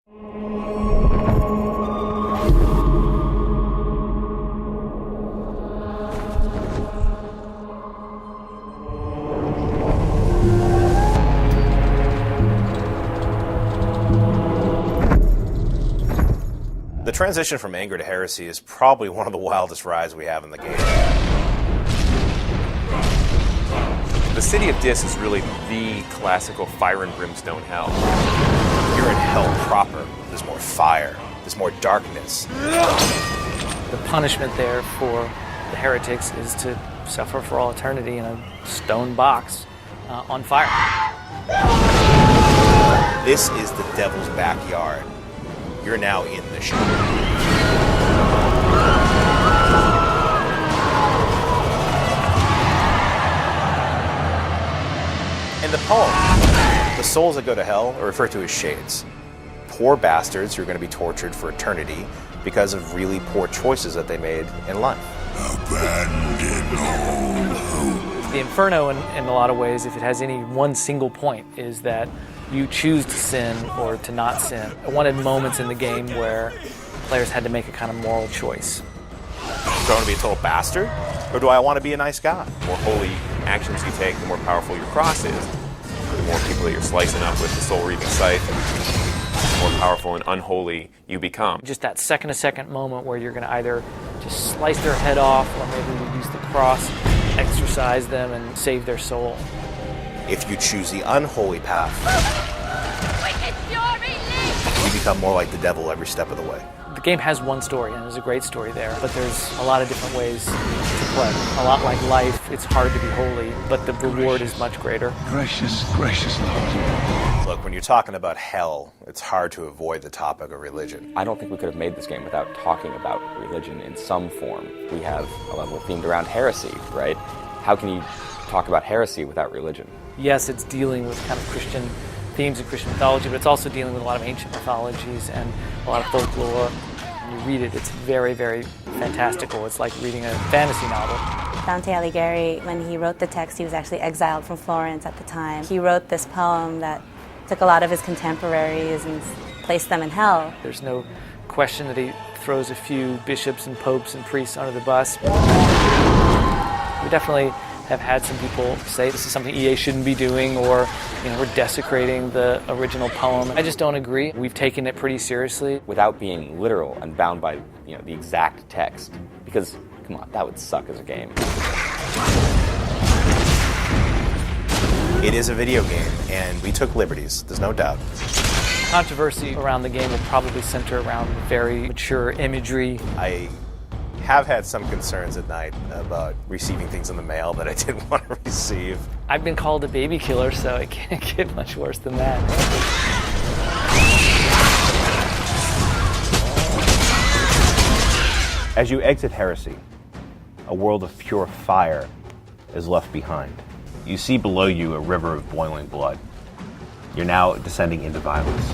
The transition from anger to heresy is probably one of the wildest rides we have in the game. The City of Dis is really the classical fire and brimstone hell. You're in hell proper. There's more fire. There's more darkness. The punishment there for the heretics is to suffer for all eternity in a stone box on fire. This is the devil's backyard. You're now in the show. In the poem, the souls that go to hell are referred to as shades. Poor bastards who are going to be tortured for eternity because of really poor choices that they made in life. Abandon all hope. The Inferno, in a lot of ways, if it has any one single point, is that you choose to sin or to not sin. I wanted moments in the game where players had to make a kind of moral choice. Do I want to be a total bastard? Or do I want to be a nice guy? The more holy actions you take, the more powerful your cross is. The more people that you're slicing up with the soul-reaving scythe, the more powerful and unholy you become. Just that second-to-second moment where you're going to either just slice their head off or maybe you use the cross, exorcise them, and save their soul. If you choose the unholy path, you become more like the devil every step of the way. The game has one story, and there's a great story there, but there's a lot of different ways to play. A lot like life, it's hard to be holy, but the reward is much greater. Gracious, gracious Lord. Look, when you're talking about hell, it's hard to avoid the topic of religion. I don't think we could have made this game without talking about religion in some form. We have a level themed around heresy, right? How can you talk about heresy without religion? Yes, it's dealing with kind of Christian themes and Christian mythology, but it's also dealing with a lot of ancient mythologies and a lot of folklore. When you read it, it's very, very fantastical. It's like reading a fantasy novel. Dante Alighieri, when he wrote the text, he was actually exiled from Florence at the time. He wrote this poem that took a lot of his contemporaries and placed them in hell. There's no question that he throws a few bishops and popes and priests under the bus. We definitely have had some people say this is something EA shouldn't be doing, or we're desecrating the original poem. I just don't agree. We've taken it pretty seriously. Without being literal and bound by the exact text, because come on, that would suck as a game. It is a video game, and we took liberties, there's no doubt. Controversy around the game will probably center around very mature imagery. I have had some concerns at night about receiving things in the mail that I didn't want to receive. I've been called a baby killer, so it can't get much worse than that. As you exit Heresy, a world of pure fire is left behind. You see below you a river of boiling blood. You're now descending into violence.